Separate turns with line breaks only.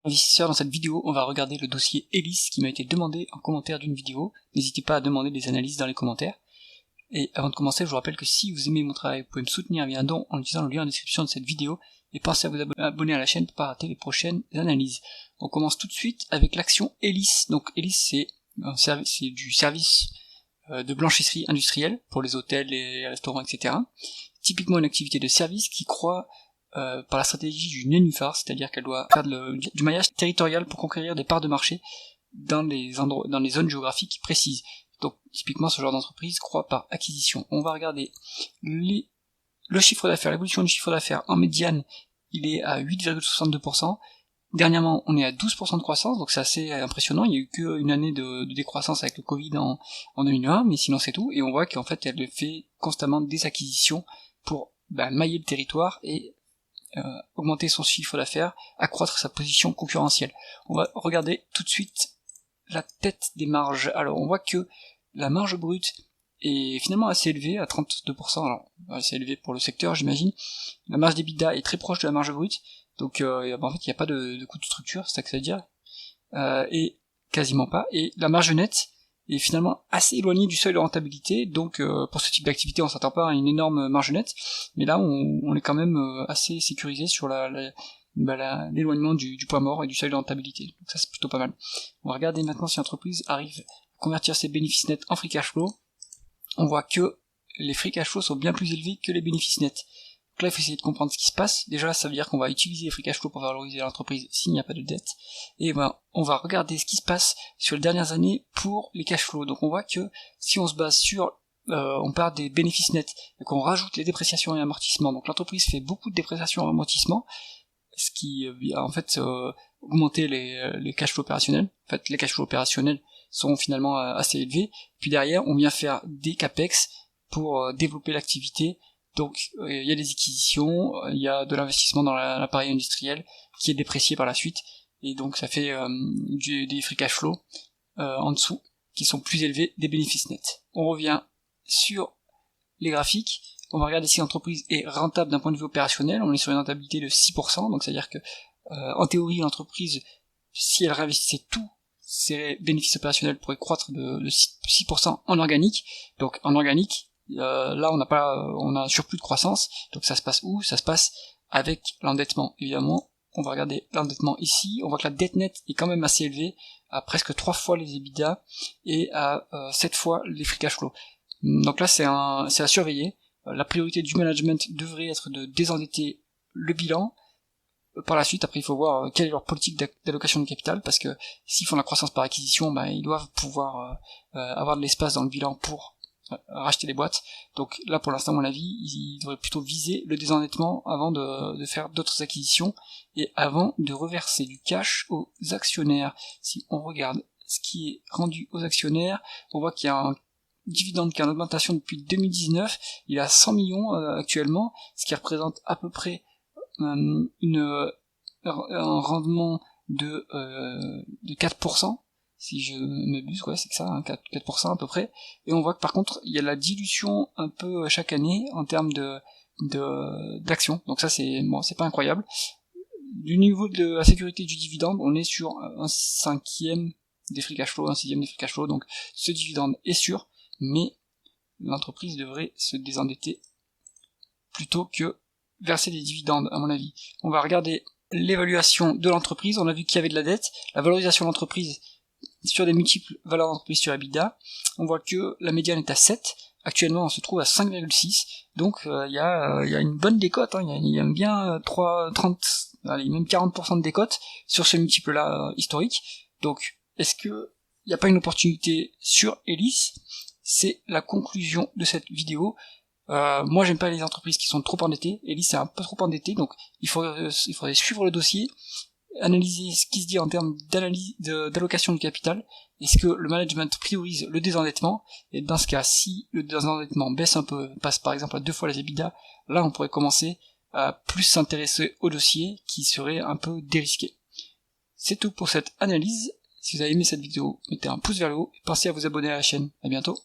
Investisseurs, dans cette vidéo, on va regarder le dossier Elis qui m'a été demandé en commentaire d'une vidéo. N'hésitez pas à demander des analyses dans les commentaires. Et avant de commencer, je vous rappelle que si vous aimez mon travail, vous pouvez me soutenir via un don en utilisant le lien en description de cette vidéo. Et pensez à vous abonner à la chaîne pour ne pas rater les prochaines analyses. On commence tout de suite avec l'action Elis. Donc Elis, c'est du service de blanchisserie industrielle pour les hôtels, les restaurants, etc. Typiquement une activité de service qui croît par la stratégie du nénuphar, c'est-à-dire qu'elle doit faire du maillage territorial pour conquérir des parts de marché dans les zones géographiques précises. Donc typiquement ce genre d'entreprise croît par acquisition. On va regarder le chiffre d'affaires, l'évolution du chiffre d'affaires en médiane, il est à 8,62%. Dernièrement, on est à 12% de croissance, donc c'est assez impressionnant. Il y a eu qu'une année de décroissance avec le Covid en 2020, mais sinon c'est tout. Et on voit qu'en fait, elle fait constamment des acquisitions pour mailler le territoire et augmenter son chiffre d'affaires, accroître sa position concurrentielle. On va regarder tout de suite la tête des marges. Alors on voit que la marge brute est finalement assez élevée, à 32%, alors assez élevée pour le secteur j'imagine. La marge d'EBITDA est très proche de la marge brute, donc en fait il n'y a pas de coût de structure, c'est ça que ça veut dire, et quasiment pas. Et la marge nette est finalement assez éloignée du seuil de rentabilité, donc pour ce type d'activité on s'attend pas à une énorme marge nette, mais là on est quand même assez sécurisé sur l'éloignement du point mort et du seuil de rentabilité, donc ça c'est plutôt pas mal. On va regarder maintenant si l'entreprise arrive à convertir ses bénéfices nets en free cash flow. On voit que les free cash flow sont bien plus élevés que les bénéfices nets. Donc là il faut essayer de comprendre ce qui se passe. Déjà ça veut dire qu'on va utiliser les free cash flow pour valoriser l'entreprise s'il n'y a pas de dette, et on va regarder ce qui se passe sur les dernières années pour les cash flows. Donc on voit que si on se base sur on part des bénéfices nets et qu'on rajoute les dépréciations et amortissements, donc l'entreprise fait beaucoup de dépréciations et amortissements, ce qui en fait augmenter les cash flows opérationnels. En fait les cash flows opérationnels sont finalement assez élevés, puis derrière on vient faire des capex pour développer l'activité. Donc il y a des acquisitions, il y a de l'investissement dans l'appareil industriel qui est déprécié par la suite, et donc ça fait des free cash flow en dessous qui sont plus élevés des bénéfices nets. On revient sur les graphiques, on va regarder si l'entreprise est rentable d'un point de vue opérationnel. On est sur une rentabilité de 6%, donc c'est-à-dire que en théorie l'entreprise, si elle réinvestissait tous ses bénéfices opérationnels, pourrait croître de 6% en organique. Donc en organique, là on a un surplus de croissance, donc ça se passe où? Ça se passe avec l'endettement. Évidemment, on va regarder l'endettement ici, on voit que la dette nette est quand même assez élevée, à presque 3 fois les EBITDA et à 7 fois les free cash flow. Donc là c'est à surveiller. La priorité du management devrait être de désendetter le bilan. Par la suite, après il faut voir quelle est leur politique d'allocation de capital, parce que s'ils font la croissance par acquisition, ils doivent pouvoir avoir de l'espace dans le bilan pour racheter les boîtes. Donc là pour l'instant à mon avis ils devraient plutôt viser le désendettement avant de faire d'autres acquisitions et avant de reverser du cash aux actionnaires. Si on regarde ce qui est rendu aux actionnaires, on voit qu'il y a un dividende qui est en augmentation depuis 2019, il est à 100 millions actuellement, ce qui représente à peu près un rendement de 4%, si je m'abuse, ouais, c'est que ça, 4% à peu près. Et on voit que par contre, il y a la dilution un peu chaque année en termes d'actions. Donc ça, c'est pas incroyable. Du niveau de la sécurité du dividende, on est sur un cinquième des free cash flow, un sixième des free cash flow. Donc ce dividende est sûr, mais l'entreprise devrait se désendetter plutôt que verser des dividendes, à mon avis. On va regarder l'évaluation de l'entreprise. On a vu qu'il y avait de la dette. La valorisation de l'entreprise sur des multiples valeurs d'entreprise sur EBITDA, on voit que la médiane est à 7. Actuellement, on se trouve à 5,6. Donc, il y a une bonne décote. Il y a bien 30, allez, même 40% de décote sur ce multiple-là historique. Donc, est-ce que il n'y a pas une opportunité sur Elis? C'est la conclusion de cette vidéo. Moi j'aime pas les entreprises qui sont trop endettées, Elis c'est un peu trop endetté, donc il faudrait suivre le dossier, analyser ce qui se dit en termes d'allocation de capital. Est-ce que le management priorise le désendettement? Et dans ce cas, si le désendettement baisse un peu, passe par exemple à 2 fois les EBITDA, là on pourrait commencer à plus s'intéresser au dossier qui serait un peu dérisqué. C'est tout pour cette analyse. Si vous avez aimé cette vidéo, mettez un pouce vers le haut et pensez à vous abonner à la chaîne. À bientôt.